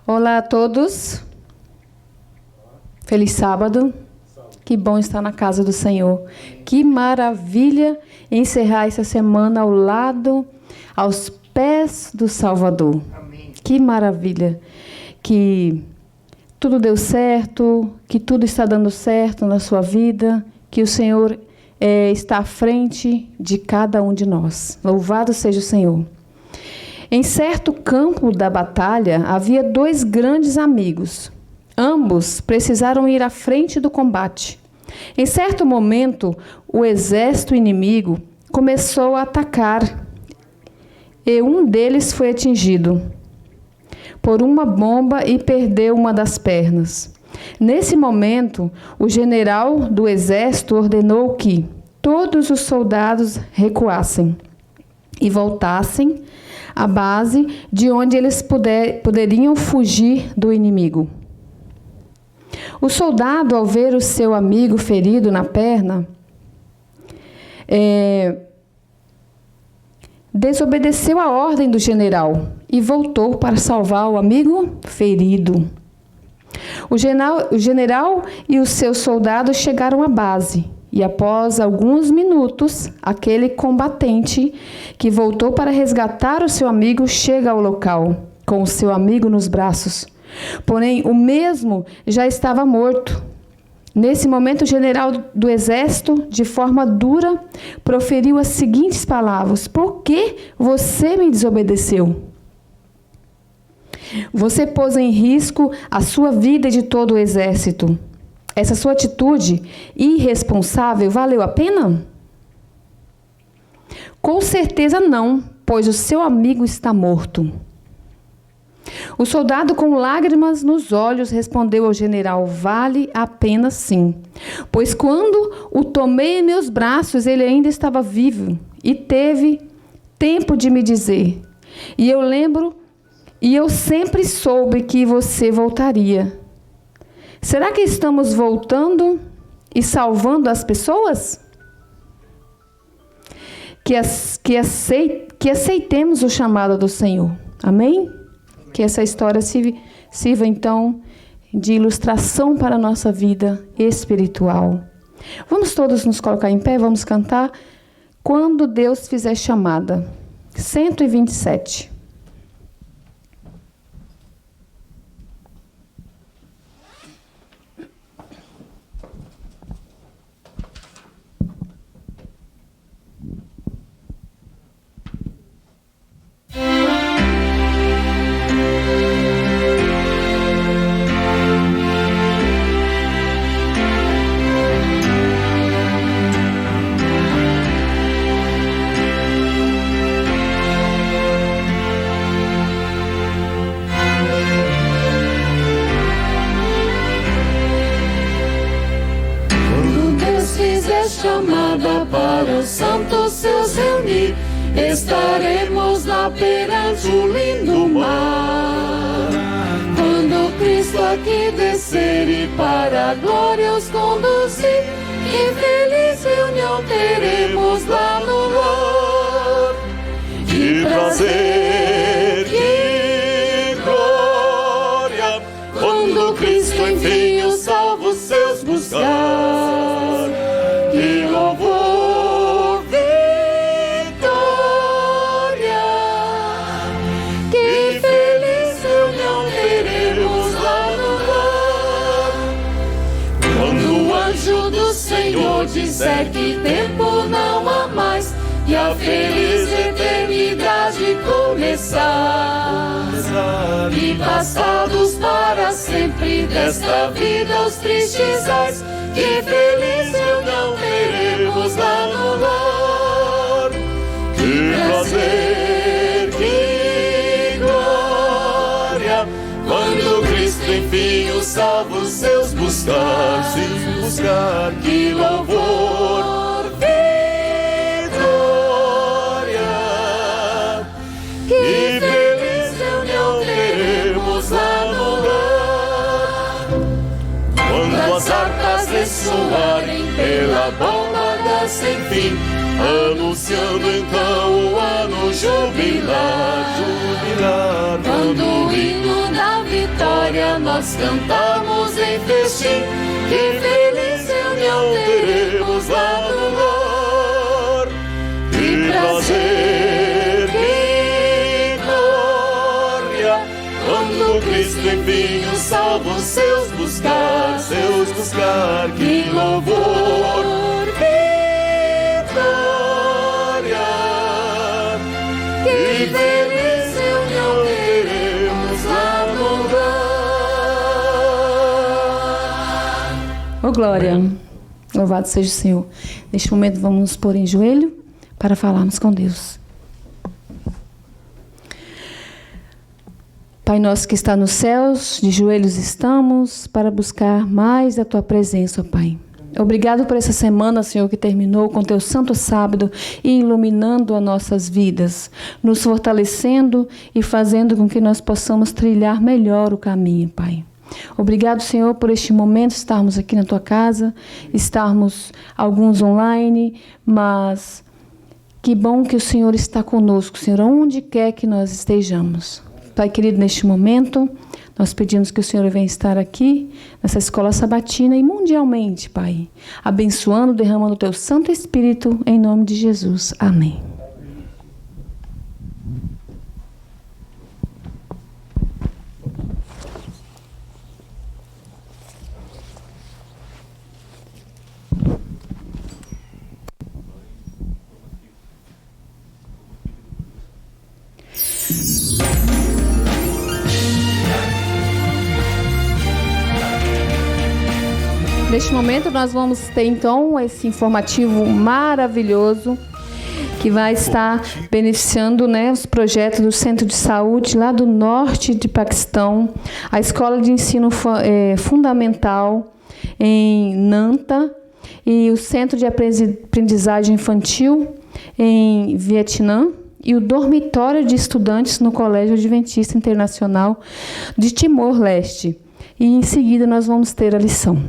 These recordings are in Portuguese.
Olá a todos. Feliz sábado. Que bom estar na casa do Senhor. Que maravilha encerrar essa semana aos pés do Salvador. Amém. Que maravilha. Que tudo deu certo, que tudo está dando certo na sua vida, que o Senhor está à frente de cada um de nós. Louvado seja o Senhor. Em certo campo da batalha, havia 2 grandes amigos. Ambos precisaram ir à frente do combate. Em certo momento, o exército inimigo começou a atacar e um deles foi atingido por uma bomba e perdeu uma das pernas. Nesse momento, o general do exército ordenou que todos os soldados recuassem e voltassem à base de onde eles poderiam fugir do inimigo. O soldado, ao ver o seu amigo ferido na perna, desobedeceu a ordem do general e voltou para salvar o amigo ferido. O general e os seus soldados chegaram à base e, após alguns minutos, aquele combatente que voltou para resgatar o seu amigo chega ao local com o seu amigo nos braços. Porém, o mesmo já estava morto. Nesse momento, o general do exército, de forma dura, proferiu as seguintes palavras: "Por que você me desobedeceu? Você pôs em risco a sua vida e de todo o exército. Essa sua atitude irresponsável valeu a pena?" "Com certeza não, pois o seu amigo está morto." O soldado, com lágrimas nos olhos, respondeu ao general: "Vale a pena sim, pois quando o tomei em meus braços, ele ainda estava vivo e teve tempo de me dizer. E eu sempre soube que você voltaria. Será que estamos voltando e salvando as pessoas? Que aceitemos o chamado do Senhor." Amém? Que essa história sirva, então, de ilustração para a nossa vida espiritual. Vamos todos nos colocar em pé, vamos cantar "Quando Deus Fizer Chamada", 127. Chamada para os santos seus reunir, estaremos lá perante o lindo mar. Quando Cristo aqui descer e para a glória os conduzir, que feliz reunião teremos lá no lar. Que prazer, que glória, quando Cristo enfim os salvos seus buscar. Que louvor, vitória, que feliz reunião teremos lá no lar. Quando o anjo do Senhor disser que tempo não há mais e a feliz eternidade começar, e passados para sempre desta vida os tristes ais, que feliz reunião teremos lá no lar. Que prazer, que glória, quando Cristo enfim os salvos seus buscar, sim, buscar. Que louvor, vitória, que feliz reunião teremos lá no lar. Quando as harpas ressoarem pela bomba da vida sem fim, anunciando então o ano jubilar. Quando o hino da vitória nós cantamos em festim, que feliz reunião teremos lá no lar. Que prazer, que glória, quando Cristo enfim os salvos seus buscar, que louvor, que glória, que feliz reunião teremos lá no lar. Ô glória, louvado seja o Senhor. Neste momento vamos nos pôr em joelho para falarmos com Deus. Pai nosso que está nos céus, de joelhos estamos para buscar mais a Tua presença, ó Pai. Obrigado por essa semana, Senhor, que terminou com Teu santo sábado e iluminando as nossas vidas, nos fortalecendo e fazendo com que nós possamos trilhar melhor o caminho, Pai. Obrigado, Senhor, por este momento, estarmos aqui na Tua casa, estarmos alguns online, mas que bom que o Senhor está conosco, Senhor, onde quer que nós estejamos. Pai querido, neste momento, nós pedimos que o Senhor venha estar aqui, nessa escola sabatina e mundialmente, Pai, abençoando, derramando o Teu Santo Espírito, em nome de Jesus. Amém. Neste momento nós vamos ter então esse informativo maravilhoso que vai estar beneficiando, né, os projetos do Centro de Saúde lá do norte de Paquistão, a Escola de Ensino Fundamental em Nanta e o Centro de Aprendizagem Infantil em Vietnã e o Dormitório de Estudantes no Colégio Adventista Internacional de Timor-Leste. E em seguida nós vamos ter a lição.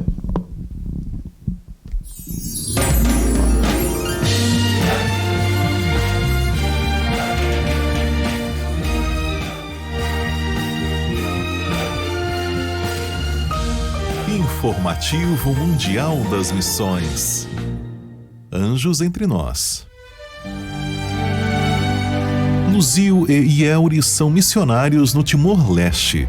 Informativo Mundial das Missões. Anjos entre nós. Luzio e Yelri são missionários no Timor-Leste.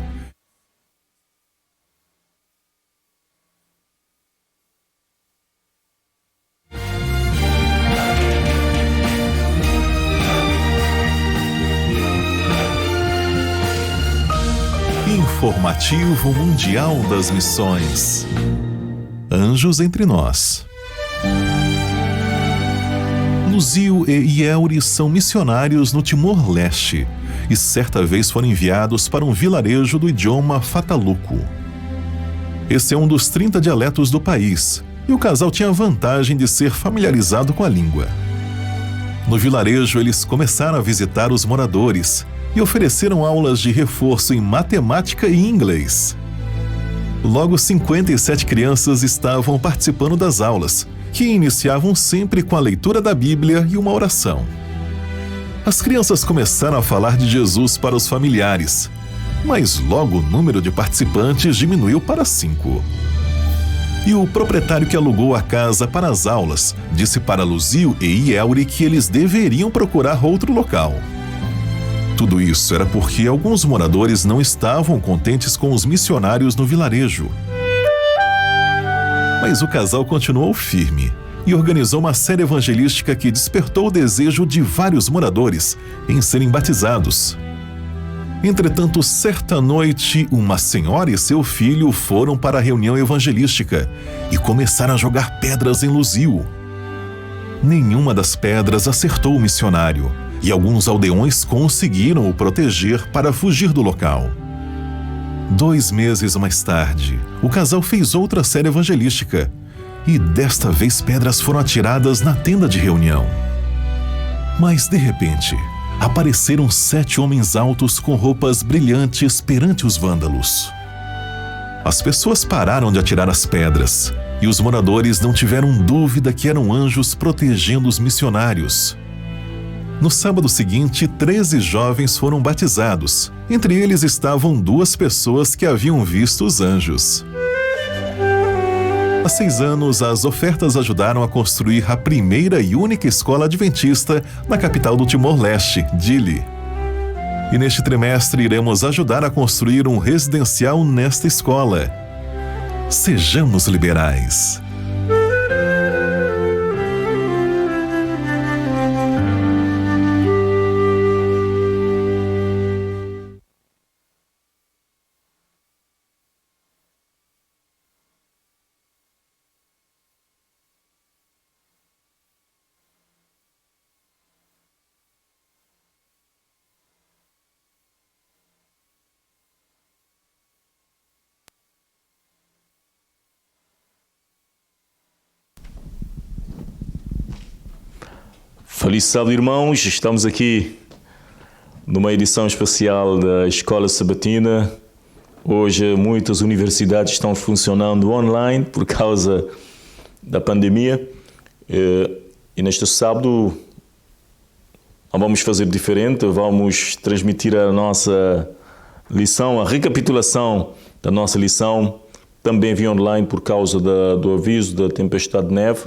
Informativo Mundial das Missões. Anjos entre nós. Luzio e Yelri são missionários no Timor-Leste e certa vez foram enviados para um vilarejo do idioma Fataluco. Esse é um dos 30 dialetos do país e o casal tinha a vantagem de ser familiarizado com a língua. No vilarejo, eles começaram a visitar os moradores e ofereceram aulas de reforço em matemática e inglês. Logo, 57 crianças estavam participando das aulas, que iniciavam sempre com a leitura da Bíblia e uma oração. As crianças começaram a falar de Jesus para os familiares, mas logo o número de participantes diminuiu para 5. E o proprietário que alugou a casa para as aulas disse para Luzio e Yelri que eles deveriam procurar outro local. Tudo isso era porque alguns moradores não estavam contentes com os missionários no vilarejo. Mas o casal continuou firme e organizou uma série evangelística que despertou o desejo de vários moradores em serem batizados. Entretanto, certa noite, uma senhora e seu filho foram para a reunião evangelística e começaram a jogar pedras em Luzio. Nenhuma das pedras acertou o missionário e alguns aldeões conseguiram o proteger para fugir do local. 2 meses mais tarde, o casal fez outra série evangelística e desta vez pedras foram atiradas na tenda de reunião. Mas, de repente, apareceram 7 homens altos com roupas brilhantes perante os vândalos. As pessoas pararam de atirar as pedras e os moradores não tiveram dúvida que eram anjos protegendo os missionários. No sábado seguinte, 13 jovens foram batizados. Entre eles estavam 2 pessoas que haviam visto os anjos. Há 6 anos, as ofertas ajudaram a construir a primeira e única escola adventista na capital do Timor-Leste, Dili. E neste trimestre iremos ajudar a construir um residencial nesta escola. Sejamos liberais. Feliz sábado, irmãos. Estamos aqui numa edição especial da Escola Sabatina. Hoje muitas universidades estão funcionando online por causa da pandemia. E neste sábado não vamos fazer diferente. Vamos transmitir a nossa lição, a recapitulação da nossa lição, também via online por causa do aviso da tempestade de neve.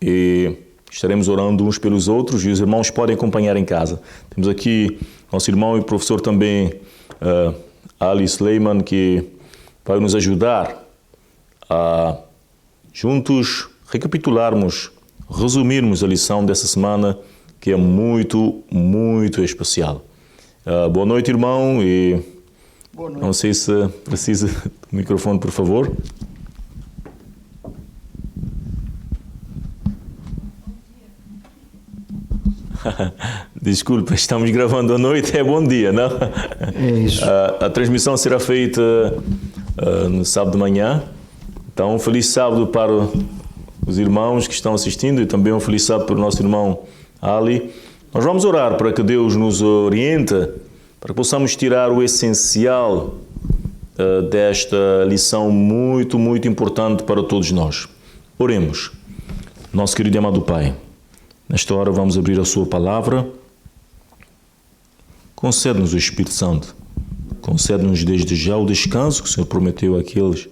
E estaremos orando uns pelos outros e os irmãos podem acompanhar em casa. Temos aqui nosso irmão e professor também, Ali Sleiman, que vai nos ajudar a juntos recapitularmos, resumirmos a lição dessa semana, que é muito, muito especial. Boa noite, irmão, e boa noite. Não sei se precisa do microfone, por favor. Desculpa, estamos gravando à noite, é bom dia, não? É isso. A transmissão será feita no sábado de manhã. Então, um feliz sábado para os irmãos que estão assistindo e também um feliz sábado para o nosso irmão Ali. Nós vamos orar para que Deus nos oriente, para que possamos tirar o essencial desta lição muito, muito importante para todos nós. Oremos. Nosso querido e amado Pai, nesta hora vamos abrir a Sua Palavra. Concede-nos o Espírito Santo. Concede-nos desde já o descanso que o Senhor prometeu àqueles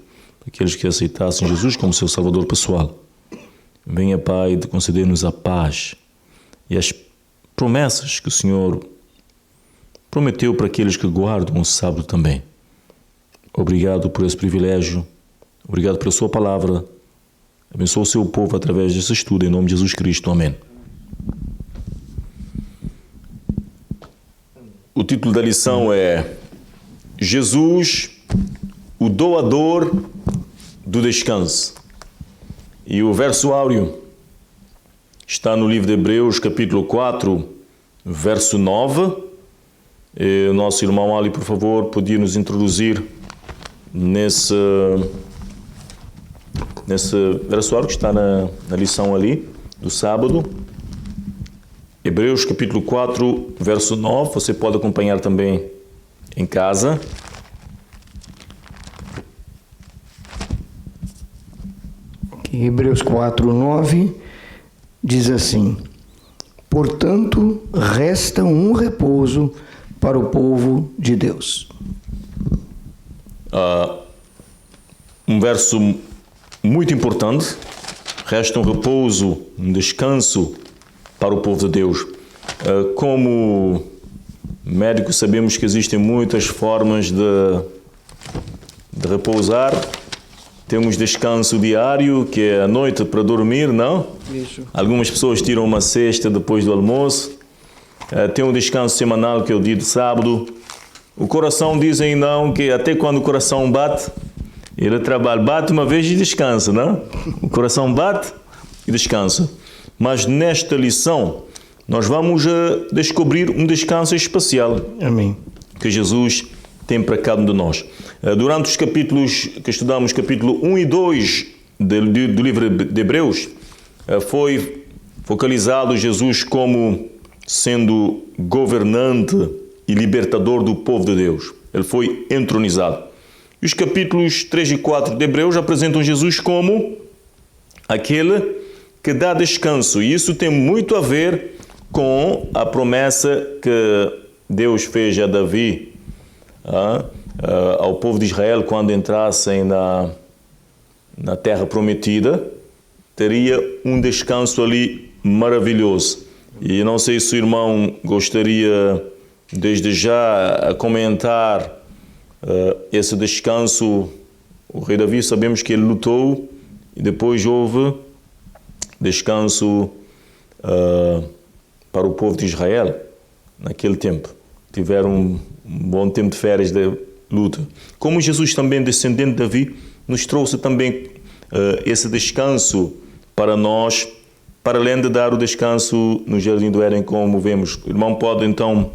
que aceitassem Jesus como seu Salvador pessoal. Venha, Pai, de conceder-nos a paz e as promessas que o Senhor prometeu para aqueles que guardam o sábado também. Obrigado por esse privilégio. Obrigado pela Sua Palavra. Abençoa o Seu povo através desse estudo, em nome de Jesus Cristo. Amém. O título da lição é Jesus, o doador do descanso. E o verso áureo está no livro de Hebreus, capítulo 4, verso 9. E o nosso irmão Ali, por favor, podia nos introduzir nesse verso áureo que está na lição ali, do sábado. Hebreus capítulo 4, verso 9, você pode acompanhar também em casa. Hebreus 4, 9 diz assim: portanto, resta um repouso para o povo de Deus. Um verso muito importante. Resta um repouso, um descanso para o povo de Deus. Como médicos sabemos que existem muitas formas de repousar. Temos descanso diário, que é à noite para dormir, não? Isso. Algumas pessoas tiram uma siesta depois do almoço. Tem um descanso semanal, que é o dia de sábado. O coração dizem não, que até quando o coração bate, ele trabalha, bate uma vez e descansa, não? O coração bate e descansa. Mas nesta lição, nós vamos descobrir um descanso especial. Amém. Que Jesus tem para cada um de nós. Durante os capítulos que estudamos, capítulo 1 e 2 do livro de Hebreus, foi focalizado Jesus como sendo governante e libertador do povo de Deus. Ele foi entronizado. E os capítulos 3 e 4 de Hebreus apresentam Jesus como aquele que dá descanso. E isso tem muito a ver com a promessa que Deus fez a Davi, ao povo de Israel, quando entrassem na terra prometida, teria um descanso ali maravilhoso. E não sei se o irmão gostaria, desde já, a comentar esse descanso. O rei Davi, sabemos que ele lutou e depois houve descanso para o povo de Israel naquele tempo. Tiveram um bom tempo de férias de luta. Como Jesus também, descendente de Davi, nos trouxe também esse descanso para nós, para além de dar o descanso no Jardim do Éden, como vemos. O irmão pode então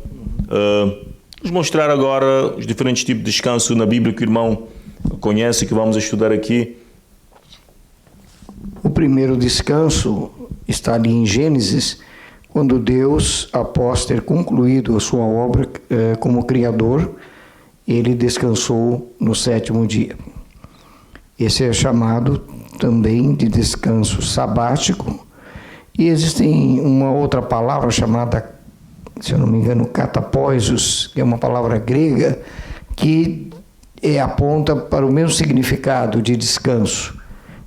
nos mostrar agora os diferentes tipos de descanso na Bíblia que o irmão conhece, que vamos estudar aqui. O primeiro descanso está ali em Gênesis, quando Deus, após ter concluído a sua obra como Criador, ele descansou no 7º dia. Esse é chamado também de descanso sabático. E existe uma outra palavra chamada, se eu não me engano, katapóisos, que é uma palavra grega, que aponta para o mesmo significado de descanso,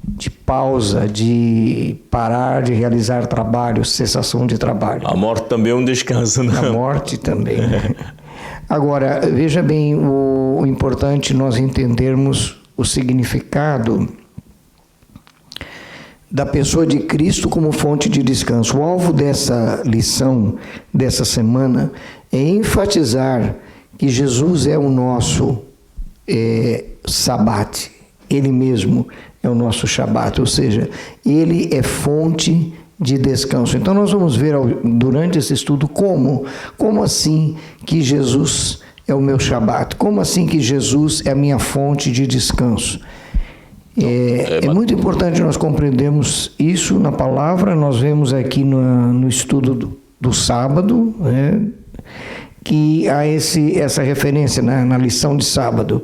de pausa, de parar de realizar trabalho, cessação de trabalho. A morte também é um descanso, não? A morte também. Agora, veja bem, o importante nós entendermos o significado da pessoa de Cristo como fonte de descanso. O alvo dessa lição, dessa semana, é enfatizar que Jesus é o nosso sabate. Ele mesmo é o nosso Shabat, ou seja, ele é fonte de descanso. Então nós vamos ver durante esse estudo como assim que Jesus é o meu Shabat, como assim que Jesus é a minha fonte de descanso. É muito importante nós compreendermos isso na palavra. Nós vemos aqui no estudo do sábado, né, que há essa referência na lição de sábado.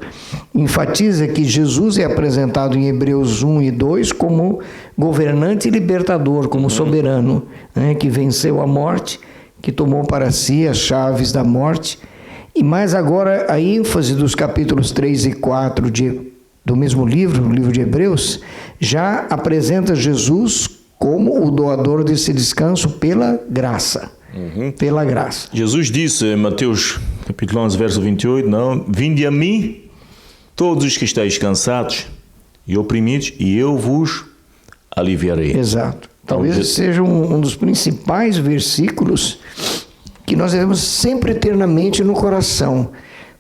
Enfatiza que Jesus é apresentado em Hebreus 1 e 2 como governante e libertador, como soberano, né, que venceu a morte, que tomou para si as chaves da morte. E mais agora a ênfase dos capítulos 3 e 4 do mesmo livro, o livro de Hebreus, já apresenta Jesus como o doador desse descanso pela graça. Pela graça. Jesus disse em Mateus capítulo 11, verso 28, não, vinde a mim todos os que estáis cansados e oprimidos, e eu vos aliviarei. Exato. Talvez seja um dos principais versículos que nós devemos sempre ter na mente e no coração.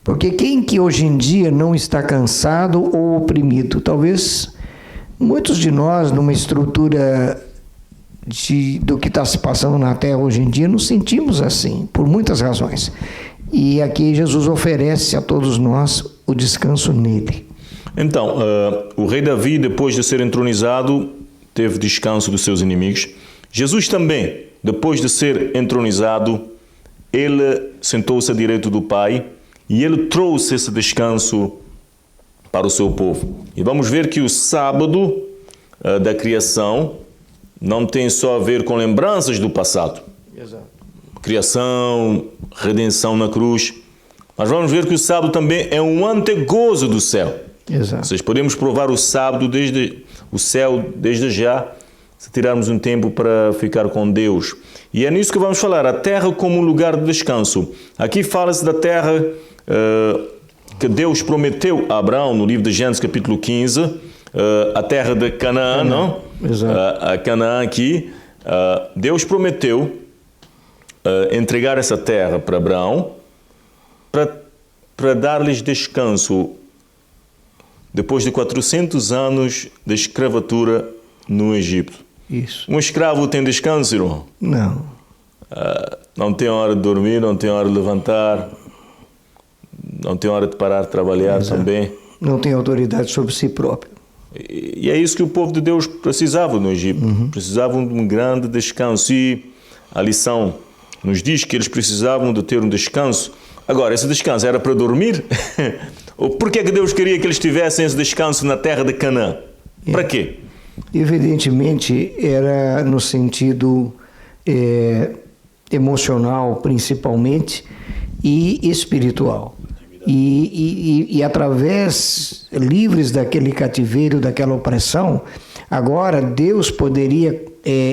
Porque quem que hoje em dia não está cansado ou oprimido? Talvez muitos de nós, numa estrutura do que está se passando na Terra hoje em dia, nos sentimos assim, por muitas razões. E aqui Jesus oferece a todos nós o descanso nele. Então, o rei Davi, depois de ser entronizado, teve descanso dos seus inimigos. Jesus também, depois de ser entronizado, ele sentou-se à direita do Pai e ele trouxe esse descanso para o seu povo. E vamos ver que o sábado da criação não tem só a ver com lembranças do passado. Exato. Criação, redenção na cruz. Mas vamos ver que o sábado também é um antegozo do céu. Exato. Ou seja, podemos provar o sábado desde o céu desde já, se tirarmos um tempo para ficar com Deus. E é nisso que vamos falar, a terra como um lugar de descanso. Aqui fala-se da terra que Deus prometeu a Abraão no livro de Gênesis capítulo 15, a terra de Canaã, não? Exato. A Canaã aqui, Deus prometeu entregar essa terra para Abraão para dar-lhes descanso depois de 400 anos de escravatura no Egito. Isso. Um escravo tem descanso, irmão? Não. Não tem hora de dormir, não tem hora de levantar, não tem hora de parar de trabalhar. Exato. Também. Não tem autoridade sobre si próprio. E é isso que o povo de Deus precisava no Egito. Precisavam de um grande descanso. E a lição nos diz que eles precisavam de ter um descanso. Agora, esse descanso era para dormir Por que Deus queria que eles tivessem esse descanso na terra de Canaã? Para quê? Evidentemente, era no sentido emocional, principalmente, e espiritual. E através, livres daquele cativeiro, daquela opressão, agora Deus poderia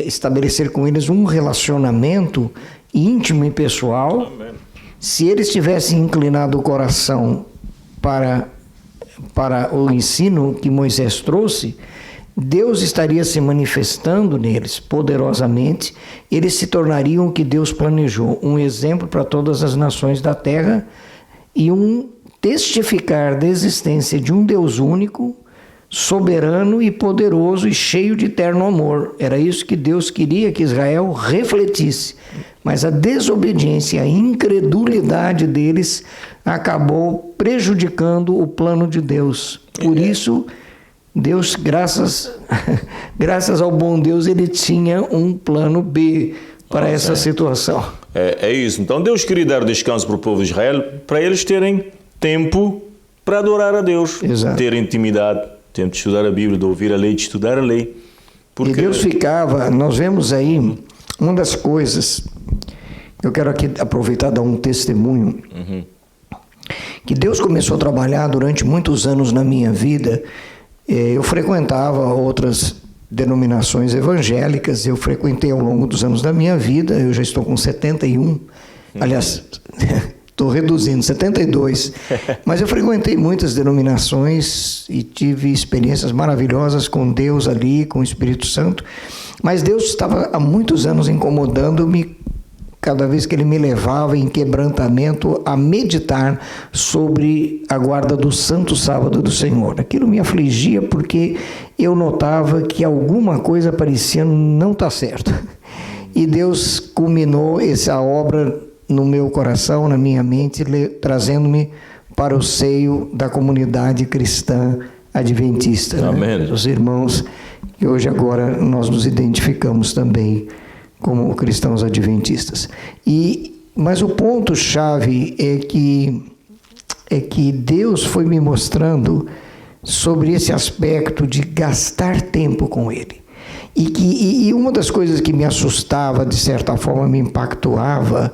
estabelecer com eles um relacionamento íntimo e pessoal. Amém. Se eles tivessem inclinado o coração para o ensino que Moisés trouxe, Deus estaria se manifestando neles poderosamente. Eles se tornariam o que Deus planejou, um exemplo para todas as nações da terra e um testificar da existência de um Deus único, soberano e poderoso e cheio de eterno amor. Era isso que Deus queria que Israel refletisse. Mas a desobediência, a incredulidade deles acabou prejudicando o plano de Deus. Por isso, Deus, graças ao bom Deus, ele tinha um plano B para essa situação. É isso. Então Deus queria dar descanso para o povo de Israel, para eles terem tempo para adorar a Deus. Exato. Ter intimidade, tempo de estudar a Bíblia, de ouvir a lei, de estudar a lei. Porque... E Deus ficava, nós vemos aí, uma das coisas, eu quero aqui aproveitar e dar um testemunho, que Deus começou a trabalhar durante muitos anos na minha vida. Eu frequentava outras denominações evangélicas, eu frequentei ao longo dos anos da minha vida, eu já estou com 71, aliás, estou reduzindo, 72, mas eu frequentei muitas denominações e tive experiências maravilhosas com Deus ali, com o Espírito Santo, mas Deus estava há muitos anos incomodando-me cada vez que Ele me levava em quebrantamento a meditar sobre a guarda do Santo Sábado do Senhor. Aquilo me afligia porque eu notava que alguma coisa parecia não estar certo. E Deus culminou essa obra no meu coração, na minha mente, trazendo-me para o seio da comunidade cristã adventista. Amém. Né? Os irmãos que hoje agora nós nos identificamos também como cristãos adventistas. Mas o ponto-chave é que Deus foi me mostrando sobre esse aspecto de gastar tempo com Ele. E uma das coisas que me assustava, de certa forma me impactuava,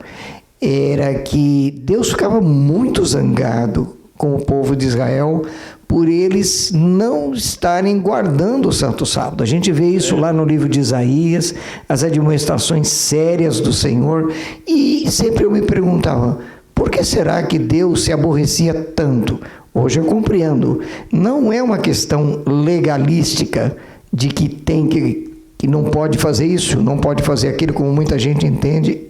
era que Deus ficava muito zangado com o povo de Israel por eles não estarem guardando o Santo Sábado. A gente vê isso lá no livro de Isaías, as admoestações sérias do Senhor, e sempre eu me perguntava, por que será que Deus se aborrecia tanto? Hoje eu compreendo, não é uma questão legalística de que não pode fazer isso, não pode fazer aquilo, como muita gente entende,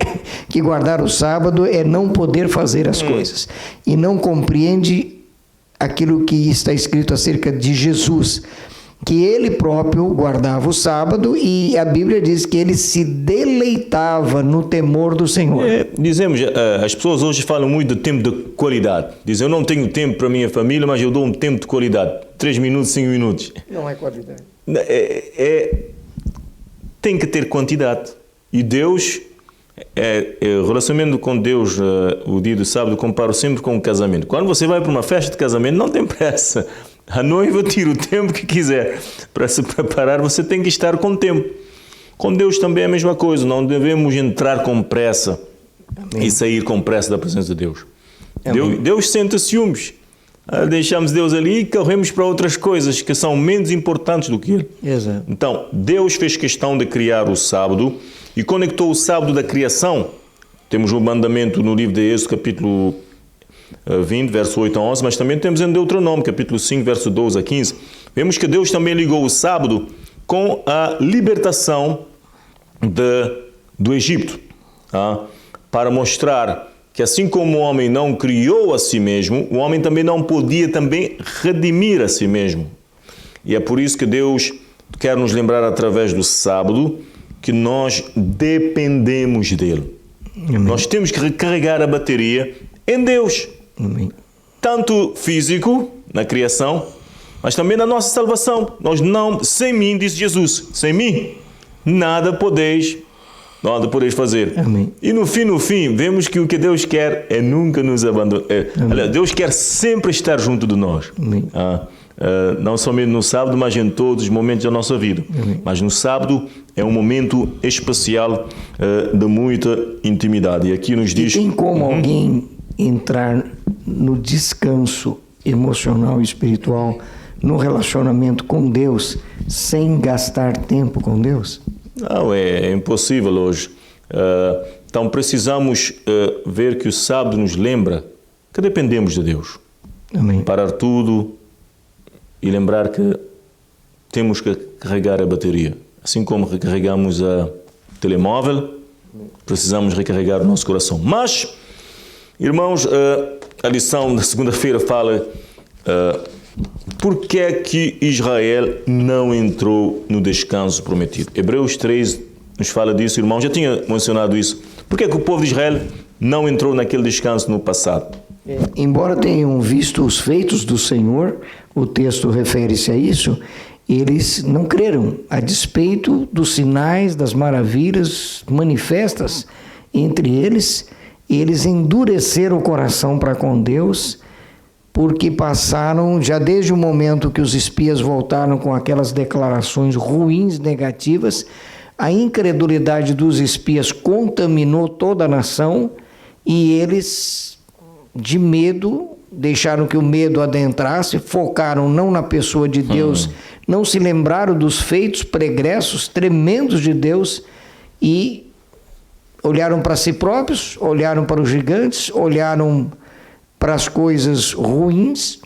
que guardar o sábado é não poder fazer as coisas, e não compreende aquilo que está escrito acerca de Jesus, que ele próprio guardava o sábado e a Bíblia diz que ele se deleitava no temor do Senhor. Dizemos, as pessoas hoje falam muito de tempo de qualidade. Dizem, eu não tenho tempo para a minha família, mas eu dou um tempo de qualidade. 3 minutos, 5 minutos. Não é qualidade. Tem que ter quantidade. E Deus, o relacionamento com Deus, o dia do sábado, comparo sempre com o casamento. Quando você vai para uma festa de casamento, não tem pressa. A noiva tira o tempo que quiser. Para se preparar, você tem que estar com tempo. Com Deus também é a mesma coisa. Não entrar com pressa. Amém. E sair com pressa da presença de Deus. Deus sente ciúmes. Deixamos Deus ali e corremos para outras coisas que são menos importantes do que Ele. Exato. Então, Deus fez questão de criar o sábado e conectou o sábado da criação. Temos um mandamento no livro de Êxodo, capítulo 20, verso 8 a 11, mas também temos em Deuteronômio, capítulo 5, verso 12 a 15. Vemos que Deus também ligou o sábado com a libertação do Egito, para mostrar que assim como o homem não criou a si mesmo, o homem também não podia também redimir a si mesmo. E é por isso que Deus quer nos lembrar através do sábado que nós dependemos dele. Amém. Nós temos que recarregar a bateria em Deus. Amém. Tanto físico, na criação, mas também na nossa salvação. Sem mim, disse Jesus, sem mim, nada podeis nada podeis fazer. Amém. E no fim, vemos que o que Deus quer é nunca nos abandonar. Aliás, Deus quer sempre estar junto de nós. Não somente no sábado, mas em todos os momentos da nossa vida. Mas no sábado é um momento especial de muita intimidade. E aqui nos diz... E tem como alguém entrar no descanso emocional e espiritual, no relacionamento com Deus, sem gastar tempo com Deus? Não, é impossível hoje. Então precisamos ver que o sábado nos lembra que dependemos de Deus. Amém. Parar tudo e lembrar que temos que carregar a bateria. Assim como recarregamos a telemóvel, precisamos recarregar o nosso coração. Mas, irmãos, a lição da segunda-feira fala por que é que Israel não entrou no descanso prometido. Hebreus 3 nos fala disso, irmão. Já tinha mencionado isso. Por que é que o povo de Israel não entrou naquele descanso no passado? Embora tenham visto os feitos do Senhor, o texto refere-se a isso, eles não creram, a despeito dos sinais, das maravilhas manifestas entre eles endureceram o coração para com Deus, porque passaram, já desde o momento que os espias voltaram com aquelas declarações ruins, negativas, a incredulidade dos espias contaminou toda a nação e eles, de medo, deixaram que o medo adentrasse, focaram não na pessoa de Deus, não se lembraram dos feitos pregressos, tremendos de Deus e olharam para si próprios, olharam para os gigantes, olharam para as coisas ruins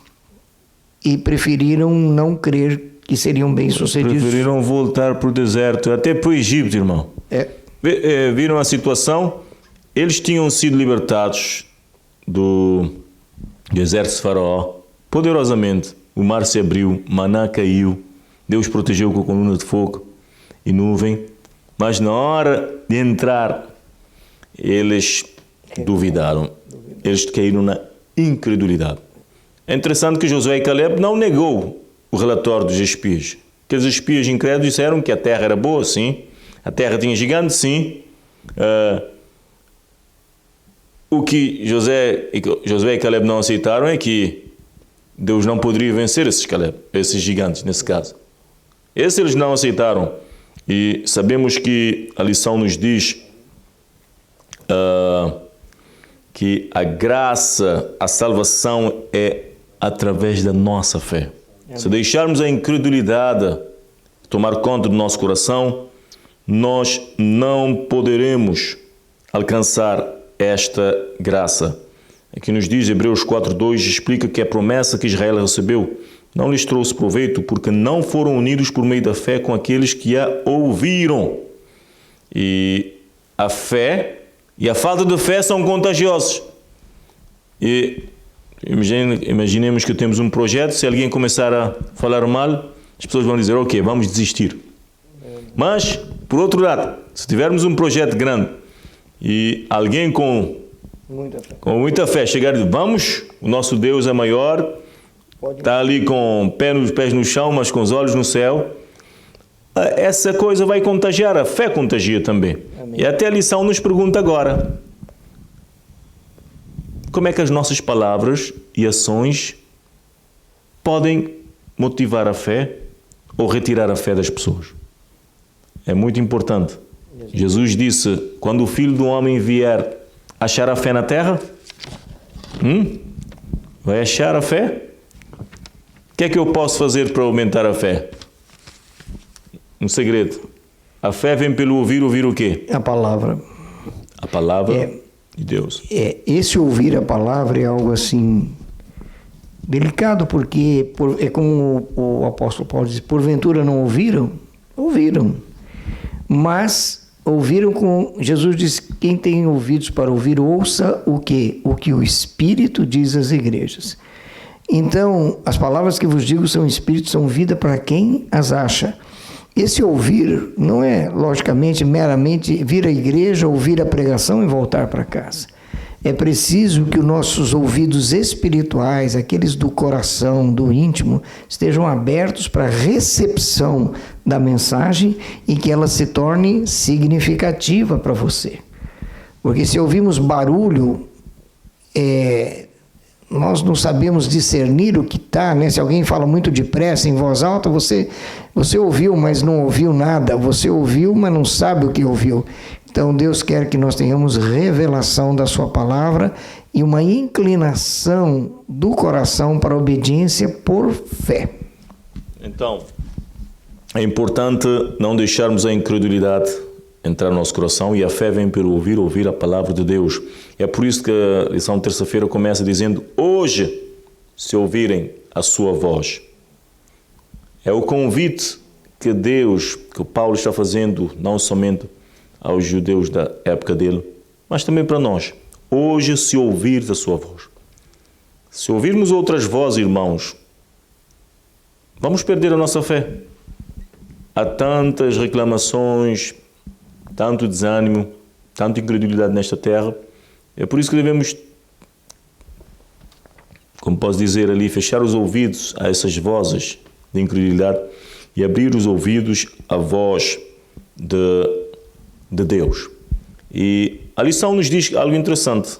e preferiram não crer que seriam bem-sucedidos. Preferiram voltar para o deserto, até para o Egito, irmão. Viram a situação? Eles tinham sido libertados do exército de Faraó, poderosamente. O mar se abriu, maná caiu, Deus protegeu com a coluna de fogo e nuvem, mas na hora de entrar, eles duvidaram, eles caíram na incredulidade. É interessante que Josué e Caleb não negou o relatório dos espias. Aqueles espias incrédulos disseram que a terra era boa, sim, a terra tinha gigantes, sim. O que Josué e Caleb não aceitaram é que Deus não poderia vencer esses gigantes, nesse caso. Esses eles não aceitaram. E sabemos que a lição nos diz que a graça, a salvação é através da nossa fé. Se deixarmos a incredulidade tomar conta do nosso coração, nós não poderemos alcançar esta graça. Aqui nos diz, Hebreus 4:2, explica que a promessa que Israel recebeu não lhes trouxe proveito porque não foram unidos por meio da fé com aqueles que a ouviram. E a fé e a falta de fé são contagiosos. E imaginemos que temos um projeto, se alguém começar a falar mal, as pessoas vão dizer, ok, vamos desistir. Mas, por outro lado, se tivermos um projeto grande e alguém com muita fé chegar e dizer, vamos, o nosso Deus é maior, está ali com os pés no chão, mas com os olhos no céu, essa coisa vai contagiar, a fé contagia também. Amém. E até a lição nos pergunta agora, como é que as nossas palavras e ações podem motivar a fé ou retirar a fé das pessoas? É muito importante. Jesus disse, quando o Filho do Homem vier, achar a fé na terra? Vai achar a fé? O que é que eu posso fazer para aumentar a fé? Um segredo. A fé vem pelo ouvir o quê? A palavra. A palavra de Deus. Esse ouvir a palavra é algo assim delicado, porque é como o apóstolo Paulo diz, porventura não ouviram? Ouviram. Mas ouviram com... Jesus diz, quem tem ouvidos para ouvir, ouça o quê? O que o Espírito diz às igrejas. Então, as palavras que vos digo são Espírito, são vida para quem as acha. Esse ouvir não é, logicamente, meramente vir à igreja, ouvir a pregação e voltar para casa. É preciso que os nossos ouvidos espirituais, aqueles do coração, do íntimo, estejam abertos para a recepção da mensagem e que ela se torne significativa para você. Porque se ouvimos barulho, nós não sabemos discernir o que está, né? Se alguém fala muito depressa, em voz alta, você ouviu, mas não ouviu nada. Você ouviu, mas não sabe o que ouviu. Então, Deus quer que nós tenhamos revelação da sua palavra e uma inclinação do coração para a obediência por fé. Então, é importante não deixarmos a incredulidade entrar no nosso coração, e a fé vem pelo ouvir a palavra de Deus. É por isso que a lição de terça-feira começa dizendo: hoje, se ouvirem a sua voz. É o convite que o Paulo está fazendo, não somente aos judeus da época dele, mas também para nós. Hoje, se ouvires a sua voz. Se ouvirmos outras vozes, irmãos, vamos perder a nossa fé. Há tantas reclamações, tanto desânimo, tanta incredulidade nesta terra. É por isso que devemos, como posso dizer ali, fechar os ouvidos a essas vozes de incredulidade e abrir os ouvidos à voz de Deus. E a lição nos diz algo interessante,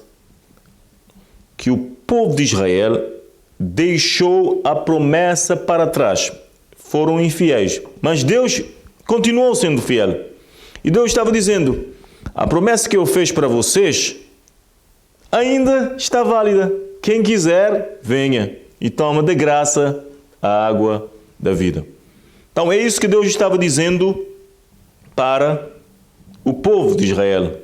que o povo de Israel deixou a promessa para trás, foram infiéis, mas Deus continuou sendo fiel. E Deus estava dizendo: a promessa que eu fiz para vocês ainda está válida. Quem quiser, venha e toma de graça a água da vida. Então é isso que Deus estava dizendo para o povo de Israel.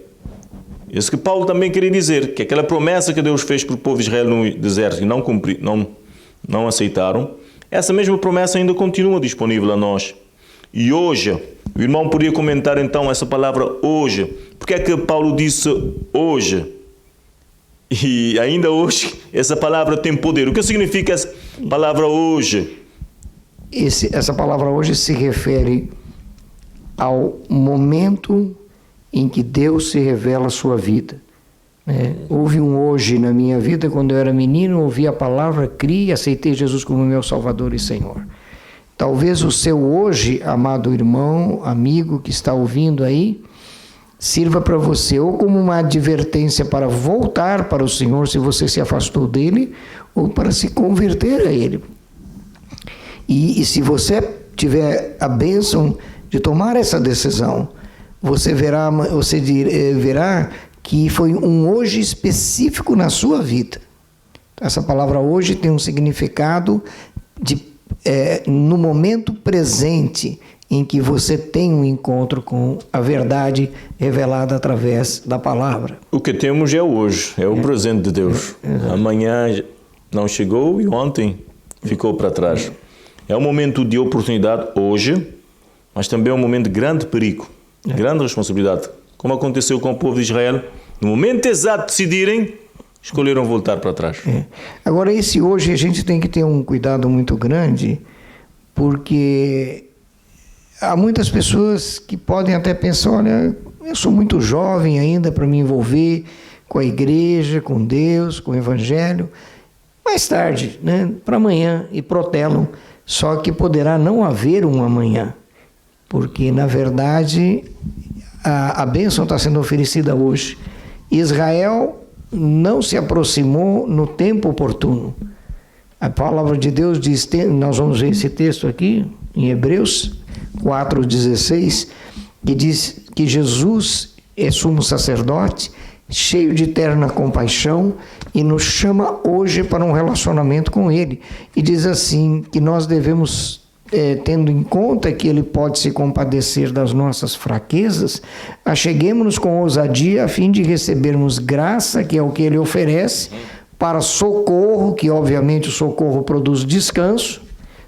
Isso que Paulo também queria dizer, que aquela promessa que Deus fez para o povo de Israel no deserto e não aceitaram, essa mesma promessa ainda continua disponível a nós. E hoje, o irmão poderia comentar então essa palavra hoje. Por que é que Paulo disse hoje? E ainda hoje essa palavra tem poder. O que significa essa palavra hoje? Essa palavra hoje se refere ao momento em que Deus se revela a sua vida. Houve um hoje na minha vida, quando eu era menino, ouvi a palavra, criei e aceitei Jesus como meu Salvador e Senhor. Talvez o seu hoje, amado irmão, amigo que está ouvindo aí, sirva para você ou como uma advertência para voltar para o Senhor se você se afastou dele, ou para se converter a ele. E se você tiver a bênção de tomar essa decisão, você verá que foi um hoje específico na sua vida. Essa palavra hoje tem um significado no momento presente em que você tem um encontro com a verdade revelada através da palavra. O que temos é hoje, é o presente de Deus. Amanhã não chegou e ontem ficou para trás. É um momento de oportunidade hoje, mas também é um momento de grande perigo, grande responsabilidade. Como aconteceu com o povo de Israel, no momento exato de decidirem, escolheram voltar para trás. Agora, esse hoje a gente tem que ter um cuidado muito grande, porque há muitas pessoas que podem até pensar: olha, eu sou muito jovem ainda para me envolver com a igreja, com Deus, com o Evangelho. Mais tarde, para amanhã, e protelam. Só que poderá não haver um amanhã, porque, na verdade, a bênção está sendo oferecida hoje. Israel não se aproximou no tempo oportuno. A palavra de Deus diz, nós vamos ver esse texto aqui, em Hebreus 4,16, que diz que Jesus é sumo sacerdote, cheio de eterna compaixão, e nos chama hoje para um relacionamento com Ele. E diz assim, que nós devemos, tendo em conta que Ele pode se compadecer das nossas fraquezas, acheguemo-nos com ousadia a fim de recebermos graça, que é o que Ele oferece, para socorro, que obviamente o socorro produz descanso.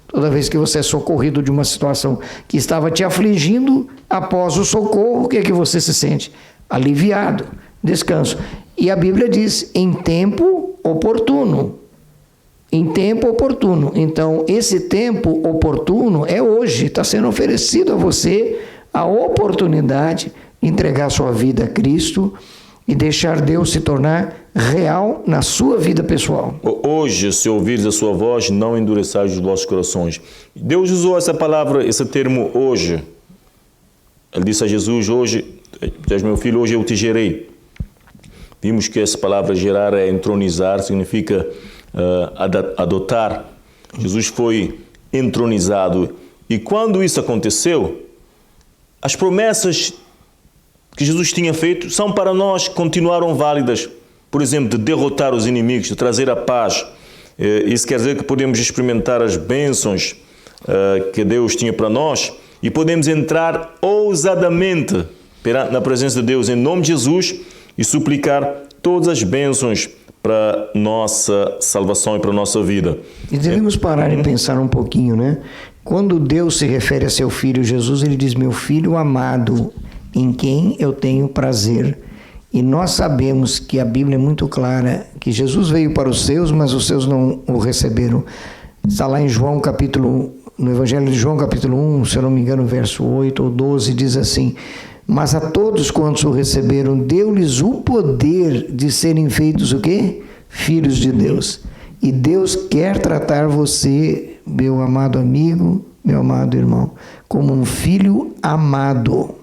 Toda vez que você é socorrido de uma situação que estava te afligindo, após o socorro, o que é que você se sente? Aliviado, descanso. E a Bíblia diz, em tempo oportuno. Em tempo oportuno. Então, esse tempo oportuno é hoje. Está sendo oferecido a você a oportunidade de entregar sua vida a Cristo e deixar Deus se tornar real na sua vida pessoal. Hoje, se ouvires a sua voz, não endureçais os vossos corações. Deus usou essa palavra, esse termo hoje. Ele disse a Jesus, hoje, tu és meu filho, hoje eu te gerei. Vimos que essa palavra gerar é entronizar, significa adotar. Jesus foi entronizado. E quando isso aconteceu, as promessas que Jesus tinha feito são para nós, continuaram válidas. Por exemplo, de derrotar os inimigos, de trazer a paz. Isso quer dizer que podemos experimentar as bênçãos que Deus tinha para nós e podemos entrar ousadamente na presença de Deus em nome de Jesus e suplicar todas as bênçãos para nossa salvação e para nossa vida. E devemos parar e pensar um pouquinho, né? Quando Deus se refere a seu Filho Jesus, ele diz, meu Filho amado, em quem eu tenho prazer. E nós sabemos que a Bíblia é muito clara, que Jesus veio para os seus, mas os seus não o receberam. Está lá em João capítulo, no Evangelho de João capítulo 1, se eu não me engano, verso 8 ou 12, diz assim, mas a todos quantos o receberam, deu-lhes o poder de serem feitos o quê? Filhos de Deus. E Deus quer tratar você, meu amado amigo, meu amado irmão, como um filho amado.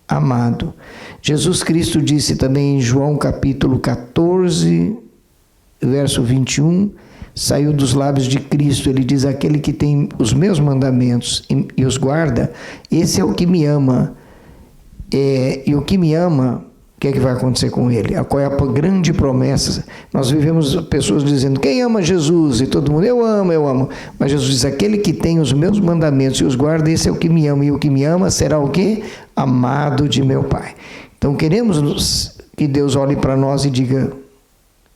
Amado. Jesus Cristo disse também em João capítulo 14, verso 21, saiu dos lábios de Cristo, ele diz, aquele que tem os meus mandamentos e os guarda, esse é o que me ama. E o que me ama, o que é que vai acontecer com ele? Qual é a grande promessa? Nós vivemos pessoas dizendo, quem ama Jesus? E todo mundo, eu amo. Mas Jesus diz, aquele que tem os meus mandamentos e os guarda, esse é o que me ama. E o que me ama será o quê? Amado de meu Pai. Então queremos que Deus olhe para nós e diga,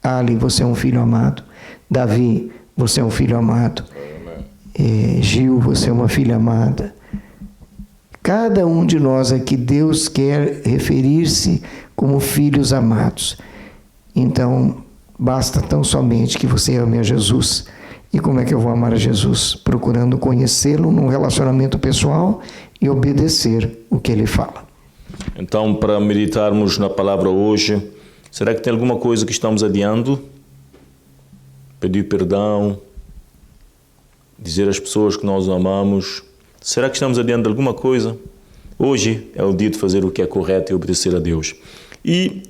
Ali, você é um filho amado. Davi, você é um filho amado. Gil, você é uma filha amada. Cada um de nós aqui, Deus quer referir-se como filhos amados. Então, basta tão somente que você ame a Jesus. E como é que eu vou amar a Jesus? Procurando conhecê-lo num relacionamento pessoal e obedecer o que ele fala. Então, para meditarmos na palavra hoje, será que tem alguma coisa que estamos adiando? Pedir perdão, dizer às pessoas que nós amamos. Será que estamos adiando alguma coisa? Hoje é o dia de fazer o que é correto e obedecer a Deus. E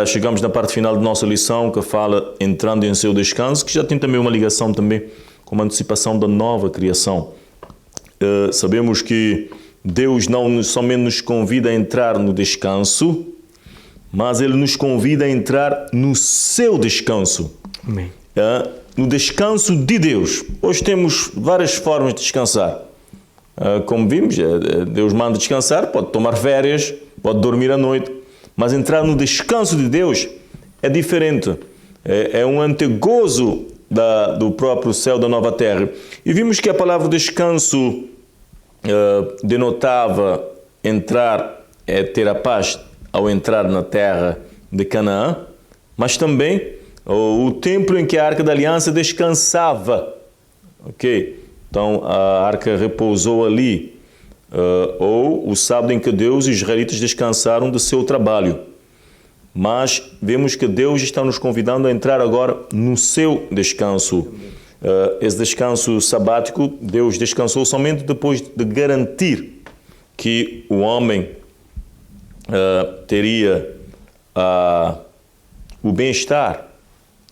chegamos na parte final da nossa lição que fala entrando em seu descanso, que já tem também uma ligação também com uma antecipação da nova criação. Sabemos que Deus não somente nos convida a entrar no descanso, mas Ele nos convida a entrar no seu descanso. Amém. No descanso de Deus. Hoje temos várias formas de descansar. Como vimos, Deus manda descansar, pode tomar férias, pode dormir à noite, mas entrar no descanso de Deus é diferente. É um antegozo do próprio céu, da nova terra. E vimos que a palavra descanso denotava ter a paz ao entrar na terra de Canaã, mas também o templo em que a Arca da Aliança descansava. Ok? Então, a arca repousou ali, ou o sábado em que Deus e os israelitas descansaram do seu trabalho. Mas vemos que Deus está nos convidando a entrar agora no seu descanso. Esse descanso sabático, Deus descansou somente depois de garantir que o homem teria o bem-estar,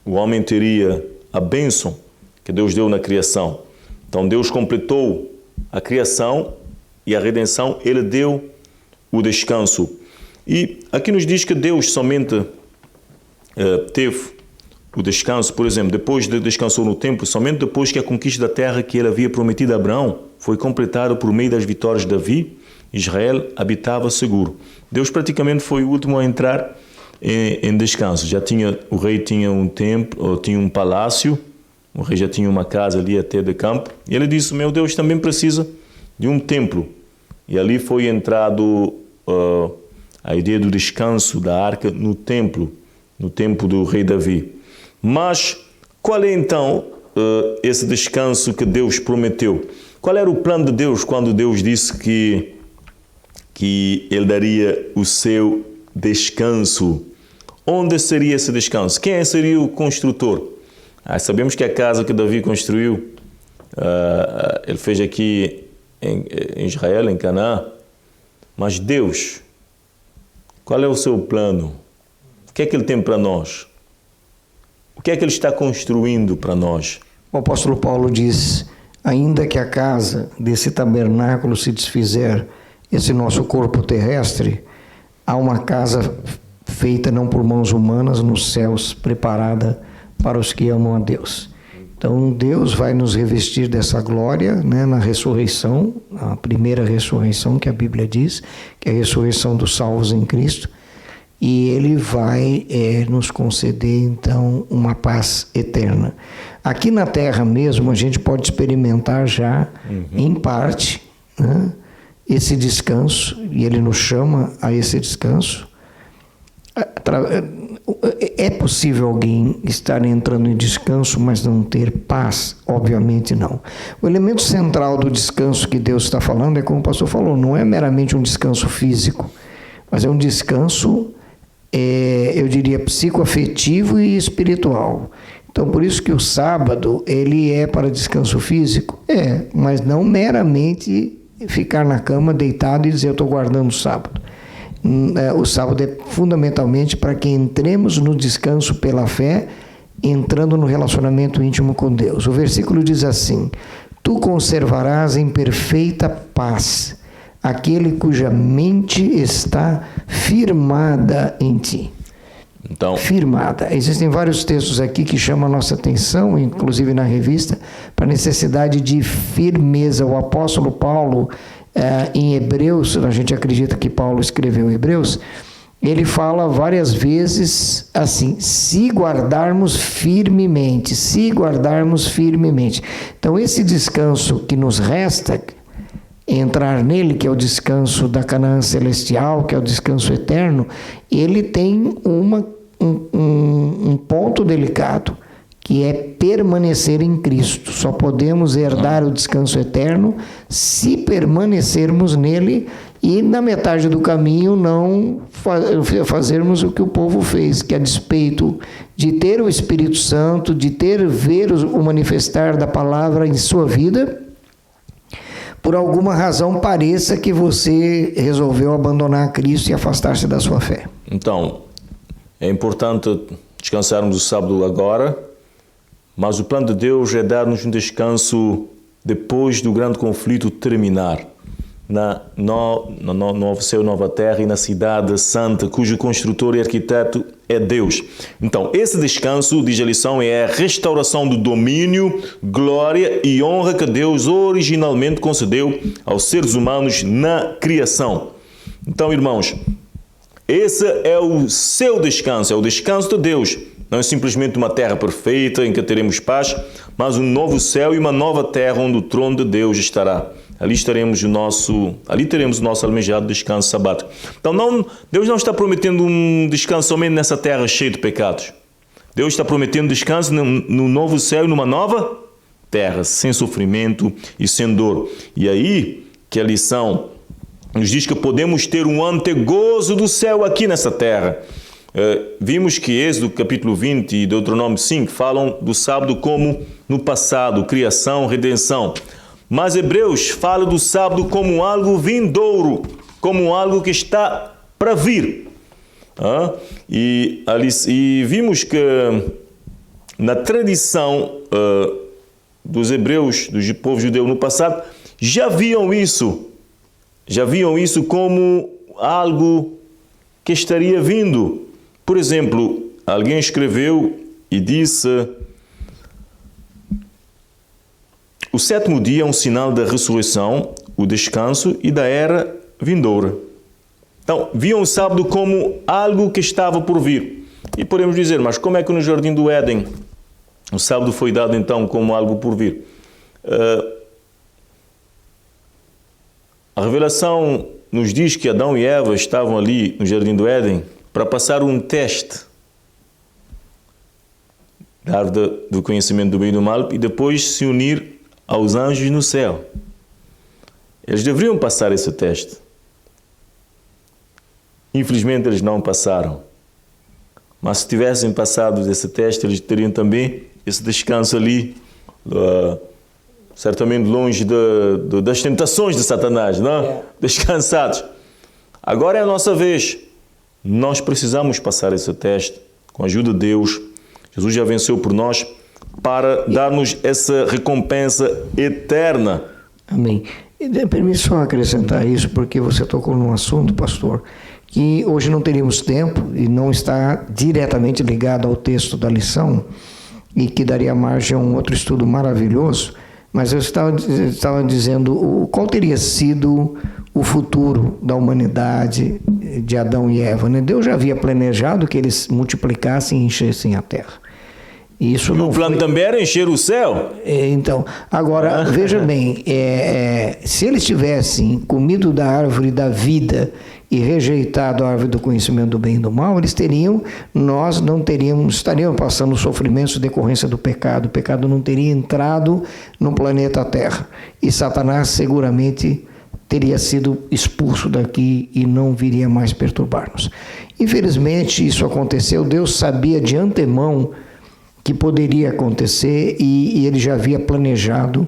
o homem teria a bênção que Deus deu na criação. Então Deus completou a criação e a redenção, Ele deu o descanso. E aqui nos diz que Deus somente teve o descanso, por exemplo, depois de descansou no templo, somente depois que a conquista da terra que Ele havia prometido a Abraão foi completada por meio das vitórias de Davi, Israel habitava seguro. Deus praticamente foi o último a entrar em descanso. O rei tinha um templo, ou tinha um palácio, o rei já tinha uma casa ali até de campo, e ele disse, meu Deus também precisa de um templo. E ali foi entrado a ideia do descanso da arca no templo do rei Davi. Mas qual é então esse descanso que Deus prometeu? Qual era o plano de Deus quando Deus disse que Ele daria o seu descanso? onde seria esse descanso? Quem seria o construtor? Sabemos que a casa que Davi construiu, ele fez aqui em Israel, em Canaã, mas Deus, qual é o seu plano? O que é que Ele tem para nós? O que é que Ele está construindo para nós? O apóstolo Paulo diz, ainda que a casa desse tabernáculo se desfizer, esse nosso corpo terrestre, há uma casa feita não por mãos humanas nos céus, preparada para os que amam a Deus. Então Deus vai nos revestir dessa glória, né, na ressurreição, a primeira ressurreição que a Bíblia diz, que é a ressurreição dos salvos em Cristo, e Ele vai nos conceder então uma paz eterna. Aqui na terra mesmo a gente pode experimentar já, em parte, né, esse descanso, e Ele nos chama a esse descanso. É possível alguém estar entrando em descanso, mas não ter paz? Obviamente não. O elemento central do descanso que Deus está falando é, como o pastor falou, não é meramente um descanso físico, mas é um descanso, eu diria, psicoafetivo e espiritual. Então, por isso que o sábado, ele é para descanso físico? Mas não meramente ficar na cama deitado e dizer, eu estou guardando o sábado. O sábado é fundamentalmente para que entremos no descanso pela fé, entrando no relacionamento íntimo com Deus. O versículo diz assim: tu conservarás em perfeita paz aquele cuja mente está firmada em ti. Então, firmada. Existem vários textos aqui que chamam a nossa atenção, inclusive na revista, para a necessidade de firmeza. O apóstolo Paulo, em Hebreus, a gente acredita que Paulo escreveu Hebreus, ele fala várias vezes assim, se guardarmos firmemente, se guardarmos firmemente. Então esse descanso que nos resta, entrar nele, que é o descanso da Canaã celestial, que é o descanso eterno, ele tem um ponto delicado, que é permanecer em Cristo. Só podemos herdar o descanso eterno se permanecermos nele e na metade do caminho não fazermos o que o povo fez, que a despeito de ter o Espírito Santo, de ver o manifestar da palavra em sua vida, por alguma razão pareça que você resolveu abandonar Cristo e afastar-se da sua fé. Então, é importante descansarmos o sábado agora, mas o plano de Deus é dar-nos um descanso depois do grande conflito terminar, no novo céu e nova terra e na cidade santa, cujo construtor e arquiteto é Deus. Então, esse descanso, diz a lição, é a restauração do domínio, glória e honra que Deus originalmente concedeu aos seres humanos na criação. Então, irmãos, esse é o seu descanso, é o descanso de Deus. Não é simplesmente uma terra perfeita em que teremos paz, mas um novo céu e uma nova terra onde o trono de Deus estará. Ali teremos o nosso almejado descanso sabático. Então, Deus não está prometendo um descanso somente nessa terra cheia de pecados. Deus está prometendo descanso no novo céu e numa nova terra, sem sofrimento e sem dor. E aí que a lição nos diz que podemos ter um antegozo do céu aqui nessa terra. Vimos que Êxodo capítulo 20 e Deuteronômio 5 falam do sábado como no passado, criação, redenção. Mas Hebreus fala do sábado como algo vindouro, como algo que está para vir. E vimos que na tradição dos hebreus, do povo judeu no passado, já viam isso como algo que estaria vindo. Por exemplo, alguém escreveu e disse: o sétimo dia é um sinal da ressurreição, o descanso e da era vindoura. Então, viam o sábado como algo que estava por vir. E podemos dizer, mas como é que no Jardim do Éden o sábado foi dado então como algo por vir? A revelação nos diz que Adão e Eva estavam ali no Jardim do Éden para passar um teste da árvore do conhecimento do bem e do mal e depois se unir aos anjos no céu. Eles deveriam passar esse teste. Infelizmente eles não passaram. Mas se tivessem passado desse teste, eles teriam também esse descanso ali, certamente longe das tentações de Satanás, não? Descansados. Agora é a nossa vez. Nós precisamos passar esse teste com a ajuda de Deus. Jesus já venceu por nós para dar-nos essa recompensa eterna. Amém. Permite só acrescentar isso, porque você tocou num assunto, pastor, que hoje não teríamos tempo e não está diretamente ligado ao texto da lição e que daria margem a um outro estudo maravilhoso, mas eu estava dizendo qual teria sido o futuro da humanidade de Adão e Eva, né? Deus já havia planejado que eles multiplicassem e enchessem a terra. Isso não o plano também era encher o céu. Então, agora, veja bem, se eles tivessem comido da árvore da vida e rejeitado a árvore do conhecimento do bem e do mal, nós não estaríamos passando sofrimentos em decorrência do pecado. O pecado não teria entrado no planeta Terra. E Satanás seguramente teria sido expulso daqui e não viria mais perturbar-nos. Infelizmente, isso aconteceu. Deus sabia de antemão que poderia acontecer e ele já havia planejado